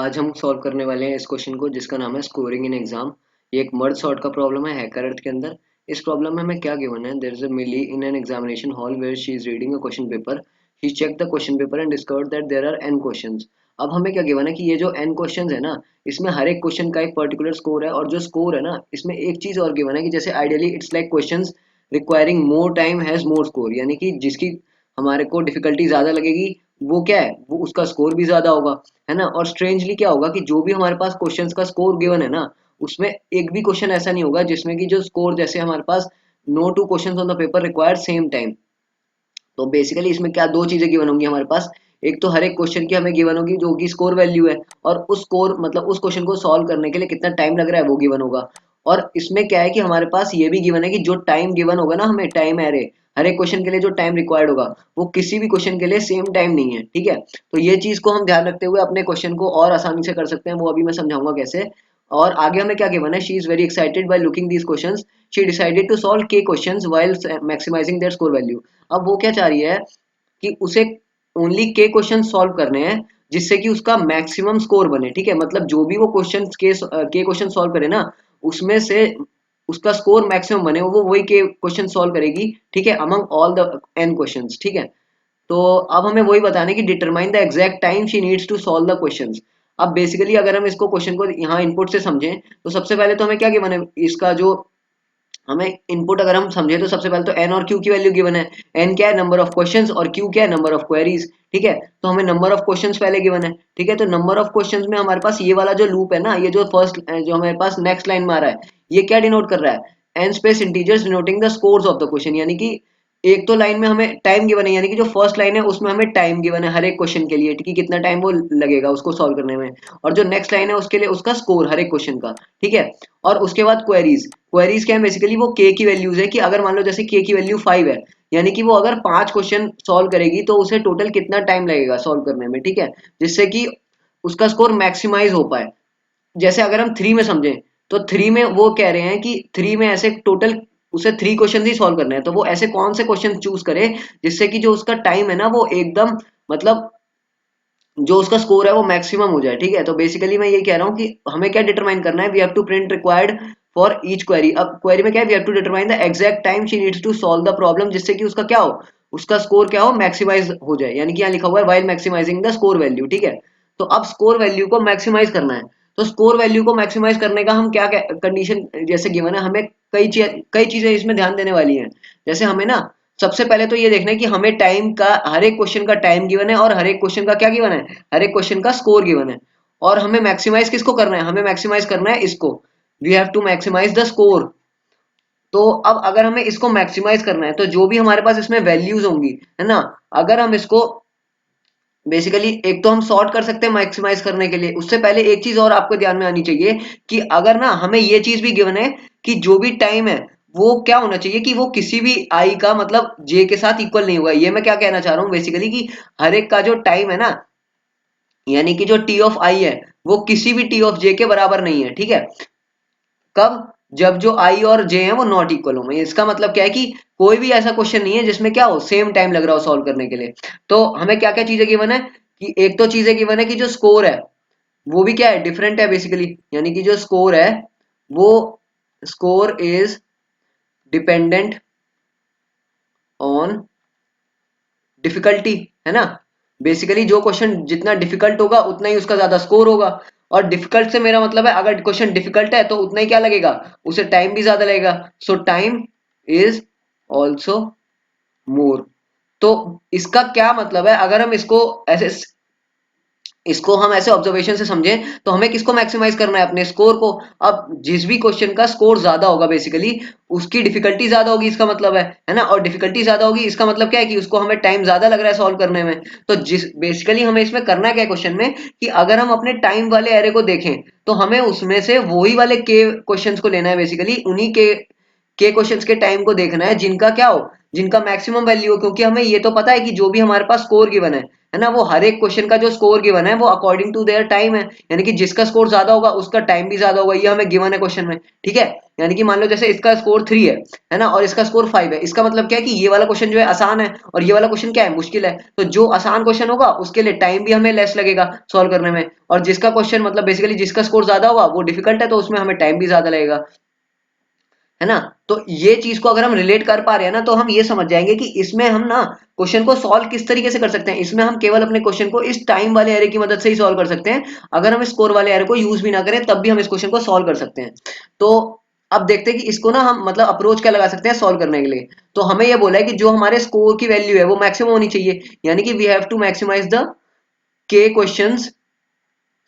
आज हम सॉल्व करने वाले हैं इस क्वेश्चन को जिसका नाम है स्कोरिंग इन एग्जाम। ये एक मर्ज सॉर्ट का प्रॉब्लम है हैकर अर्थ के अंदर। इस प्रॉब्लम में हमें क्या गिवन है, there is a Milly in an examination hall where she is reading a question paper. She check the question paper and discovered that there are n questions. अब हमें क्या गिवन है कि ये जो n क्वेश्चंस है ना, इसमें हर एक क्वेश्चन का एक पर्टिकुलर स्कोर है, और जो स्कोर है ना, इसमें एक चीज और गिवन है कि जैसे ideally it's like questions requiring more time has more score, यानी कि जिसकी हमारे को डिफिकल्टी ज्यादा लगेगी वो क्या है, वो उसका स्कोर भी ज्यादा होगा, है ना। और स्ट्रेंजली क्या होगा कि जो भी हमारे पास क्वेश्चंस का स्कोर गिवन है ना, उसमें एक भी क्वेश्चन ऐसा नहीं होगा जिसमें कि जो स्कोर, जैसे हमारे पास no two questions on the paper require same time. तो बेसिकली इसमें क्या दो चीजें गिवन होंगी हमारे पास। एक तो हर एक क्वेश्चन की हमें गिवन होगी जो कि स्कोर वैल्यू है, और उस स्कोर मतलब उस क्वेश्चन को सॉल्व करने के लिए कितना टाइम लग रहा है वो गिवन होगा। और इसमें क्या है कि हमारे पास ये भी गिवन है कि जो टाइम गिवन होगा ना, हमें टाइम एरे हर एक क्वेश्चन के लिए जो टाइम रिक्वायर्ड होगा वो किसी भी क्वेश्चन के लिए सेम टाइम नहीं है, ठीक है। तो ये चीज को हम ध्यान रखते हुए अपने क्वेश्चन को और आसानी से कर सकते हैं, वो अभी मैं समझाऊंगा कैसे। और आगे हमें क्या गिवन है, she is very excited by looking these questions, she decided to solve K questions while maximizing their score value. अब वो क्या चाह रही है कि उसे ओनली के क्वेश्चन सॉल्व करने हैं जिससे कि उसका मैक्सिमम स्कोर बने, ठीक है। मतलब जो भी वो क्वेश्चन के क्वेश्चन सॉल्व करे ना, उसमें से उसका स्कोर मैक्सिमम बने, वो वही के क्वेश्चन सॉल्व करेगी, ठीक है, among all the n questions, ठीक है। तो अब हमें वही बताना है कि determine the exact time she needs to solve the questions. अब बेसिकली अगर हम इसको क्वेश्चन को यहाँ इनपुट से समझें तो सबसे पहले तो हमें क्या गिवन है, इसका जो हमें इनपुट अगर हम समझे तो सबसे पहले तो n और q की वैल्यू गिवन है। n क्या है, नंबर ऑफ क्वेश्चंस, और q क्या है, नंबर ऑफ क्वेरीज, ठीक है। तो हमें नंबर ऑफ क्वेश्चंस पहले गिवन है, ठीक है। तो नंबर ऑफ क्वेश्चंस में हमारे पास ये वाला जो लूप है ना, ये जो फर्स्ट जो हमारे पास नेक्स्ट लाइन में आ रहा है, ये क्या डिनोट कर रहा है, n space integers denoting the scores of the question. यानी कि एक तो लाइन में हमें टाइम गिवन है, यानी कि जो फर्स्ट लाइन है उसमें हमें टाइम गिवन है हर एक क्वेश्चन के लिए, ठीक है, कितना टाइम वो लगेगा उसको सॉल्व करने में। और जो नेक्स्ट लाइन है उसके लिए उसका स्कोर हर एक क्वेश्चन का, ठीक है। और उसके बाद क्वेरीज, क्वेरीज क्या है, बेसिकली वो के की वैल्यूज है कि अगर मान लो जैसे के की वैल्यू 5 है, यानी कि वो अगर 5 क्वेश्चन सॉल्व करेगी तो उसे टोटल कितना टाइम लगेगा सॉल्व करने में, ठीक है, जिससे कि उसका स्कोर मैक्सिमाइज हो पाए। जैसे अगर हम 3 में समझें तो 3 में वो कह रहे हैं कि 3 में ऐसे टोटल उसे 3 क्वेश्चन ही सॉल्व करने हैं, तो वो ऐसे कौन से क्वेश्चन चूज करे जिससे कि जो उसका टाइम है ना वो एकदम मतलब जो उसका स्कोर है वो मैक्सिमम हो जाए, ठीक है। तो बेसिकली मैं ये कह रहा हूँ कि हमें क्या डिटरमाइन करना है, we have to print required for each query. अब क्वेरी में क्या है, we have to determine the exact time she needs to solve the problem, जिससे कि उसका क्या हो, उसका स्कोर क्या हो, मैक्सिमाइज हो जाए। यानी कि यहाँ लिखा हुआ है while maximising the score value, ठीक है। तो अब स्कोर वैल्यू को मैक्सिमाइज करना है, तो स्कोर वैल्यू को मैक्सिमाइज करने का हम क्या कंडीशन जैसे गिवन है, हमें कई चीजें इसमें ध्यान देने वाली हैं। जैसे हमें ना सबसे पहले तो ये देखना है कि हमें टाइम का, हर एक क्वेश्चन का टाइम गिवन है और हर एक क्वेश्चन का क्या गिवन है, हर एक क्वेश्चन का स्कोर गिवन है। और हमें मैक्सिमाइज किसको करना है, हमें मैक्सिमाइज करना है इसको, we have to maximise the score. तो अब अगर हमें इसको मैक्सिमाइज करना है तो जो भी हमारे पास इसमें वैल्यूज होंगी, है ना, अगर हम इसको बेसिकली एक तो हम सॉर्ट कर सकते हैं मैक्सिमाइज करने के लिए, उससे पहले एक चीज और आपको ध्यान में आनी चाहिए कि अगर ना हमें ये चीज भी गिवन है कि जो भी टाइम है वो क्या होना चाहिए कि वो किसी भी आई का मतलब जे के साथ इक्वल नहीं होगा। ये मैं क्या कहना चाह रहा हूँ बेसिकली कि हर एक का जो टाइम है ना, यानी कि जो टी ऑफ आई है वो किसी भी टी ऑफ जे के बराबर नहीं है, ठीक है। कब, जब जो आई और जे हैं वो नॉट इक्वल हो। इसका मतलब क्या है कि कोई भी ऐसा क्वेश्चन नहीं है जिसमें क्या हो, सेम टाइम लग रहा हो सॉल्व करने के लिए। तो हमें क्या क्या चीजें गिवन है कि एक तो चीजें गिवन है कि जो स्कोर है वो भी क्या है, डिफरेंट है बेसिकली, यानी कि जो स्कोर है वो score is dependent on difficulty, है ना। बेसिकली जो क्वेश्चन जितना डिफिकल्ट होगा उतना ही उसका ज्यादा स्कोर होगा। और डिफिकल्ट से मेरा मतलब है अगर क्वेश्चन डिफिकल्ट है तो उतना ही क्या लगेगा, उसे टाइम भी ज्यादा लगेगा। सो टाइम इज ऑल्सो मोर। तो इसका क्या मतलब है, अगर हम इसको हम ऐसे ऑब्जर्वेशन से समझें तो हमें किसको मैक्सिमाइज करना है, अपने स्कोर को। अब जिस भी क्वेश्चन का स्कोर ज्यादा होगा बेसिकली उसकी डिफिकल्टी ज्यादा होगी, इसका मतलब है ना। और डिफिकल्टी ज्यादा होगी इसका मतलब क्या है कि उसको हमें टाइम ज्यादा लग रहा है सॉल्व करने में। तो जिस बेसिकली हमें इसमें करना क्या है क्वेश्चन में कि अगर हम अपने टाइम वाले एरे को देखें तो हमें उसमें से वही वाले के क्वेश्चंस को लेना है, बेसिकली उन्हीं के क्वेश्चंस के टाइम को देखना है जिनका क्या हो, जिनका मैक्सिमम वैल्यू हो। क्योंकि हमें ये तो पता है कि जो भी हमारे पास स्कोर गिवन है, है ना, वो हर एक क्वेश्चन का जो स्कोर गिवन है वो अकॉर्डिंग टू देयर टाइम है, यानी कि जिसका स्कोर ज्यादा होगा उसका टाइम भी ज्यादा होगा, ये हमें गिवन है क्वेश्चन में, ठीक है। यानी कि मान लो जैसे इसका स्कोर 3 है ना, और इसका स्कोर 5 है, इसका मतलब क्या है कि ये वाला क्वेश्चन जो है आसान है और ये वाला क्वेश्चन क्या है, मुश्किल है। तो जो आसान क्वेश्चन होगा उसके लिए टाइम भी हमें लेस लगेगा सॉल्व करने में, और जिसका क्वेश्चन मतलब बेसिकली जिसका स्कोर ज्यादा होगा वो डिफिकल्ट है तो उसमें हमें टाइम भी ज्यादा लगेगा, है ना। तो ये चीज को अगर हम रिलेट कर पा रहे हैं ना, तो हम ये समझ जाएंगे कि इसमें हम ना क्वेश्चन को सॉल्व किस तरीके से कर सकते हैं। इसमें हम केवल अपने क्वेश्चन को इस टाइम वाले एरे की मदद से ही सॉल्व कर सकते हैं, अगर हम स्कोर वाले एरे को यूज भी ना करें तब भी हम इस क्वेश्चन को सॉल्व कर सकते हैं। तो अब देखते हैं कि इसको ना हम मतलब अप्रोच क्या लगा सकते हैं सॉल्व करने के लिए। तो हमें यह बोला है कि जो हमारे स्कोर की वैल्यू है वो मैक्सिमम होनी चाहिए, यानी कि we have to maximise the K questions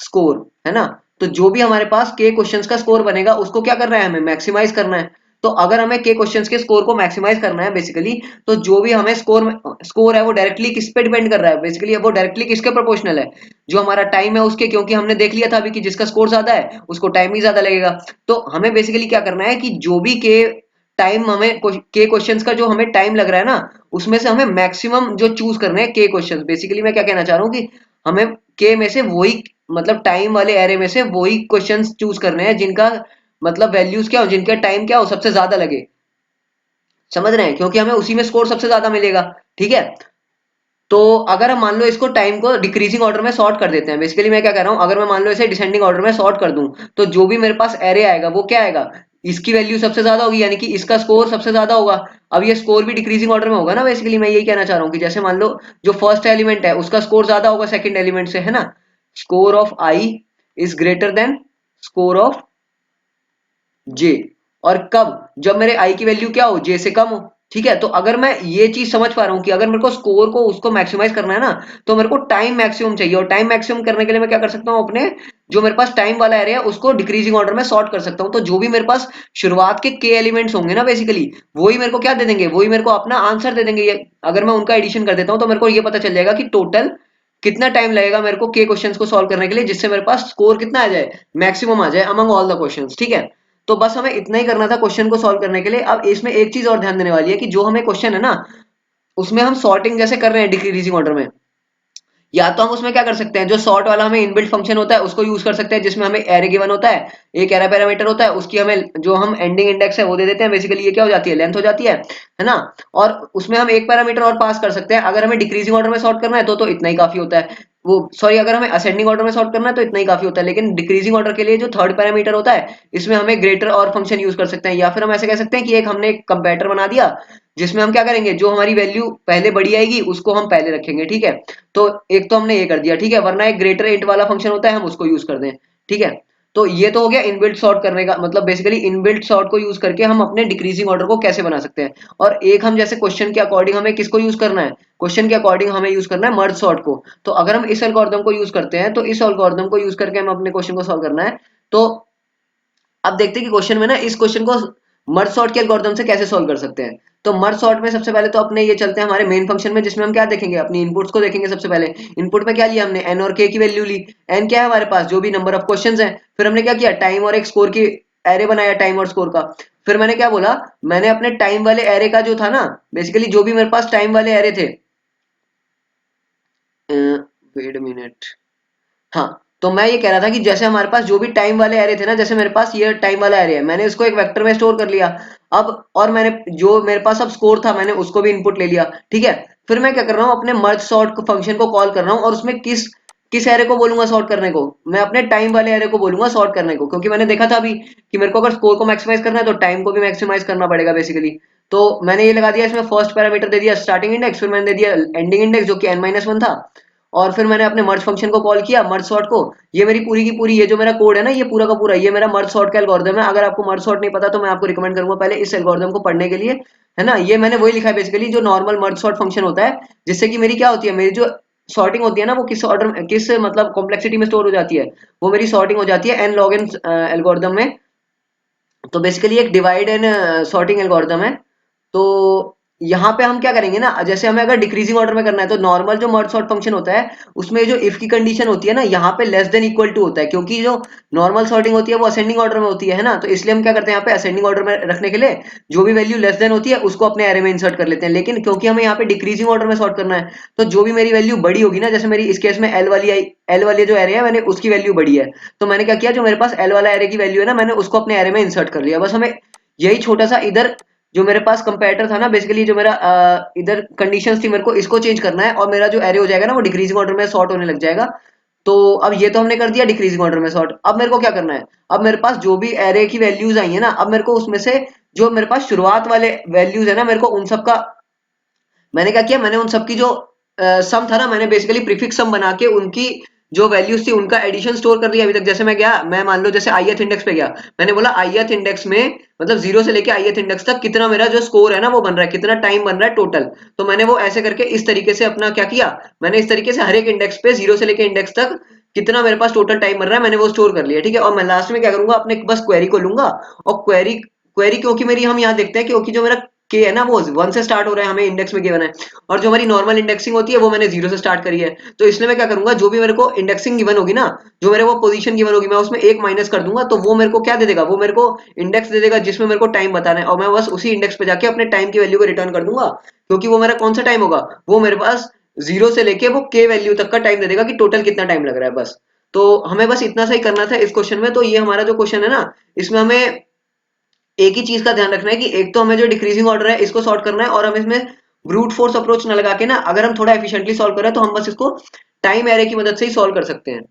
score, है ना। तो जो भी हमारे पास के क्वेश्चंस का स्कोर बनेगा उसको क्या करना है, हमें मैक्सिमाइज करना है। तो अगर हमें के क्वेश्चंस के स्कोर को मैक्सिमाइज करना है बेसिकली, तो जो भी हमें स्कोर है वो डायरेक्टली किस पे डिपेंड कर रहा है, बेसिकली वो डायरेक्टली किसके प्रोपोर्शनल है, जो हमारा टाइम है उसके, क्योंकि हमने देख लिया था अभी कि जिसका स्कोर ज्यादा है उसको टाइम ही ज्यादा लगेगा। तो हमें बेसिकली क्या करना है कि जो भी के टाइम हमें के क्वेश्चंस का जो हमें टाइम लग रहा है ना, उसमें से हमें मैक्सिमम जो चूज करने हैं के क्वेश्चंस। बेसिकली मैं क्या कहना चाह रहा हूँ कि हमें के में से वही मतलब टाइम वाले एरे में से वही क्वेश्चंस चूज करने हैं जिनका मतलब वैल्यूज क्या हो, जिनका टाइम क्या हो सबसे ज्यादा लगे, समझ रहे हैं, क्योंकि हमें उसी में स्कोर सबसे ज्यादा मिलेगा, ठीक है। तो अगर हम मान लो इसको टाइम को डिक्रीजिंग ऑर्डर में सॉर्ट कर देते हैं, बेसिकली मैं क्या कह रहा हूं, अगर मैं मान लो इसे डिसेंडिंग ऑर्डर में सॉर्ट कर दूं, तो जो भी मेरे पास एरे आएगा वो क्या आएगा, इसकी वैल्यू सबसे ज्यादा होगी, यानी कि इसका स्कोर सबसे ज्यादा होगा। अब ये स्कोर भी डिक्रीजिंग ऑर्डर में होगा ना, बेसिकली मैं यही कहना चाह रहा हूँ कि जैसे मान लो जो फर्स्ट एलिमेंट है उसका स्कोर ज्यादा होगा सेकंड एलिमेंट से, है ना। Score of I is greater than score of J, और कब, जब मेरे आई की वैल्यू क्या हो, जे से कम हो, ठीक है। तो अगर मैं ये चीज समझ पा रहा हूं कि अगर मेरे को स्कोर को उसको मैक्सिमाइज करना है ना, तो मेरे को टाइम मैक्सिमम चाहिए, और टाइम मैक्सिमम करने के लिए मैं क्या कर सकता हूं, अपने जो मेरे पास टाइम वाला एरिया है उसको डिक्रीजिंग ऑर्डर में सॉर्ट कर सकता हूं। तो जो भी मेरे पास शुरुआत के एलिमेंट्स होंगे ना, बेसिकली वही मेरे को क्या दे देंगे, वही मेरे को अपना आंसर दे देंगे। ये अगर मैं उनका एडिशन कर देता हूं तो मेरे को ये पता चल जाएगा कि टोटल कितना टाइम लगेगा मेरे को के क्वेश्चंस को सॉल्व करने के लिए, जिससे मेरे पास स्कोर कितना आ जाए, मैक्सिमम आ जाए अमंग ऑल द क्वेश्चंस, ठीक है। तो बस हमें इतना ही करना था क्वेश्चन को सॉल्व करने के लिए। अब इसमें एक चीज और ध्यान देने वाली है कि जो हमें क्वेश्चन है ना, उसमें हम सॉर्टिंग जैसे कर रहे हैं डिक्रीजिंग ऑर्डर में, या तो हम उसमें क्या कर सकते हैं, जो सॉर्ट वाला हमें इनबिल्ट फंक्शन होता है उसको यूज कर सकते हैं, जिसमें हमें एरे गिवन होता है, एक एरे पैरामीटर होता है, उसकी हमें जो हम एंडिंग इंडेक्स है वो दे देते हैं, बेसिकली ये क्या हो जाती है, लेंथ हो जाती है ना। और उसमें हम एक पैरामीटर और पास कर सकते हैं। अगर हमें डिक्रीजिंग ऑर्डर में सॉर्ट करना है तो इतना ही काफी होता है, वो सॉरी, अगर हमें असेंडिंग ऑर्डर में सॉर्ट करना है तो इतना ही काफी होता है। लेकिन डिक्रीजिंग ऑर्डर के लिए जो थर्ड पैरामीटर होता है, इसमें हमें ग्रेटर और फंक्शन यूज कर सकते हैं, या फिर हम ऐसे कह सकते हैं कि एक हमने एक कंपैरेटर बना दिया, जिसमें हम क्या करेंगे, जो हमारी वैल्यू पहले बड़ी आएगी उसको हम पहले रखेंगे, ठीक है। तो एक तो हमने ये कर दिया, ठीक है, वरना एक ग्रेटर इंट वाला फंक्शन होता है हम उसको यूज कर दें, ठीक है। तो ये तो हो गया इनबिल्ट सॉर्ट करने का मतलब, बेसिकली इनबिल्ट सॉर्ट को यूज करके हम अपने डिक्रीजिंग ऑर्डर को कैसे बना सकते हैं। और एक हम जैसे क्वेश्चन के अकॉर्डिंग हमें किसको यूज करना है, क्वेश्चन के अकॉर्डिंग हमें यूज करना है मर्ज सॉर्ट को। तो अगर हम इस एल्गोरिथम को यूज करते हैं, तो इस एल्गोरिथम को यूज करके हमें अपने क्वेश्चन को सॉल्व करना है। तो अब देखते हैं कि क्वेश्चन में ना इस क्वेश्चन को मर्ज सॉर्ट के एल्गोरिथम से कैसे सॉल्व कर सकते हैं। तो मर्ज सॉर्ट में सबसे पहले तो अपने ये चलते हैं हमारे मेन फंक्शन में, जिसमें हम क्या देखेंगे, अपनी इनपुट्स को देखेंगे। सबसे पहले इनपुट में क्या लिया हमने, एन और के की वैल्यू ली। एन क्या है हमारे पास, जो भी नंबर ऑफ क्वेश्चंस हैं। फिर हमने क्या किया, टाइम और एक स्कोर की एरे बनाया, टाइम और स्कोर का। फिर मैंने क्या बोला, मैंने अपने टाइम वाले एरे का जो था ना, बेसिकली जो भी मेरे पास टाइम वाले एरे थे, वेट मिनट, हाँ। तो मैं ये कह रहा था कि जैसे हमारे पास जो भी टाइम वाले एरे थे ना, जैसे मेरे पास ये टाइम वाला एरे है, मैंने इसको एक वेक्टर में स्टोर कर लिया। अब और मैंने जो मेरे पास अब स्कोर था मैंने उसको भी इनपुट ले लिया, ठीक है। फिर मैं क्या कर रहा हूँ, अपने मर्ज सॉर्ट फंक्शन को कॉल कर रहा हूँ, और उसमें किस किस एरे को बोलूंगा सॉर्ट करने को, मैं अपने टाइम वाले एरे को बोलूंगा सॉर्ट करने को, क्योंकि मैंने देखा था अभी कि मेरे को अगर स्कोर को मैक्सिमाइज करना है तो टाइम को भी मैक्सिमाइज करना पड़ेगा बेसिकली। तो मैंने ये लगा दिया, इसमें फर्स्ट पैरामीटर दे दिया स्टार्टिंग इंडेक्स, फिर मैंने दे दिया एंडिंग इंडेक्स जो कि n-1 था। और फिर मैंने अपने मर्ज फंक्शन को कॉल किया, मर्ज सॉर्ट को। ये मेरी पूरी की पूरी, ये जो मेरा कोड है ना, ये पूरा का पूरा ये मेरा मर्ज सॉर्ट का एल्गोरिथम है। अगर आपको मर्ज सॉर्ट नहीं पता तो मैं आपको रिकमेंड करूंगा पहले इस एल्गोरिथम को पढ़ने के लिए, है ना। ये मैंने वही लिखा है बेसिकली, जो नॉर्मल मर्ज सॉर्ट फंक्शन होता है, जिससे कि मेरी क्या होती है, मेरी जो सॉर्टिंग होती है ना, वो किस ऑर्डर किस मतलब कॉम्प्लेक्सिटी में स्टोर हो जाती है, वो मेरी सॉर्टिंग हो जाती है एन लॉग एन एल्गोरिथम में। तो बेसिकली एक डिवाइड एंड सॉर्टिंग एल्गोरिथम है। तो यहाँ पे हम क्या करेंगे ना, जैसे हमें अगर डिक्रीजिंग ऑर्डर में करना है तो नॉर्मल जो मर्ज सॉर्ट फंक्शन होता है उसमें जो इफ की कंडीशन होती है ना, यहाँ पे लेस देन इक्वल टू होता है, क्योंकि जो नॉर्मल सॉर्टिंग होती है वो असेंडिंग ऑर्डर में होती है ना, तो इसलिए हम क्या करते हैं यहाँ पे असेंडिंग ऑर्डर में रखने के लिए जो भी वैल्यू लेस देन होती है उसको अपने एरे में इंसर्ट कर लेते हैं। लेकिन क्योंकि हमें यहाँ पे डिक्रीजिंग ऑर्डर में सॉर्ट करना है, तो जो भी मेरी वैल्यू बड़ी होगी ना, जैसे मेरी इस केस में एल वाली जो एरे है मैंने उसकी वैल्यू बड़ी है, तो मैंने क्या किया, जो मेरे पास एल वाला एरे की वैल्यू है ना, मैंने उसको अपने एरे में इंसर्ट कर लिया। बस हमें यही छोटा सा इधर जो मेरे पास कंपैरेटर था ना, बेसिकली जो मेरा इधर कंडीशंस थी, मेरे को इसको चेंज करना है और मेरा जो एरे हो जाएगा ना वो डिक्रीजिंग ऑर्डर में सॉर्ट होने लग जाएगा। तो अब ये तो हमने कर दिया डिक्रीजिंग ऑर्डर में सॉर्ट। अब मेरे को क्या करना है, अब मेरे पास जो भी एरे की वैल्यूज आई है ना, अब मेरे को उसमें से जो मेरे पास शुरुआत वाले वैल्यूज है ना, मेरे को उन सब का मैंने क्या किया, मैंने उन सबकी जो सम था ना, मैंने बेसिकली प्रीफिक्स सम बना के उनकी जो वैल्यूज थी उनका एडिशन स्टोर कर दिया अभी तक। जैसे मैं गया, मैं मान लो जैसे ith इंडेक्स पे गया, मैंने बोला ith इंडेक्स में मतलब 0 से लेके ith इंडेक्स तक कितना मेरा जो स्कोर है ना वो बन रहा है, कितना टाइम बन रहा है टोटल। तो मैंने वो ऐसे करके इस तरीके से अपना क्या किया, मैंने इस तरीके से हर एक इंडेक्स पे 0 से लेके इंडेक्स तक कितना मेरे पास टोटल टाइम बन रहा है मैंने वो स्टोर कर लिया, ठीक है। और मैं लास्ट में क्या करूंगा, अपने बस क्वेरी को लूंगा और क्वेरी क्वेरी क्योंकि मेरी हम यहाँ देखते हैं क्योंकि जो मेरा के है ना वो 1 से स्टार्ट हो रहा है, हमें इंडेक्स में गिवन है, और जो हमारी नॉर्मल इंडेक्सिंग होती है वो मैंने 0 से स्टार्ट करी है। तो इसलिए मैं क्या करूंगा, जो भी मेरे को इंडेक्सिंग गिवन होगी ना, जो मेरे को पोजीशन गिवन होगी, मैं उसमें एक माइनस कर दूंगा, तो वो मेरे को क्या दे देगा, वो मेरे को इंडेक्स दे देगा जिसमें मेरे को टाइम बताना है, और मैं बस उसी इंडेक्स पे जाके अपने टाइम की वैल्यू को रिटर्न कर दूंगा। क्योंकि वो मेरा कौन सा टाइम होगा, वो मेरे पास 0 से लेके वो के वैल्यू तक का टाइम दे देगा कि टोटल कितना टाइम लग रहा है बस। तो हमें बस इतना सा ही करना था इस क्वेश्चन में। तो ये हमारा जो क्वेश्चन है ना, इसमें हमें एक ही चीज का ध्यान रखना है कि एक तो हमें जो डिक्रीजिंग ऑर्डर है इसको सॉर्ट करना है, और हम इसमें ब्रूट फोर्स अप्रोच न लगा के ना, अगर हम थोड़ा एफिशिएंटली सॉल्व करें तो हम बस इसको टाइम एरे की मदद से ही सॉल्व कर सकते हैं।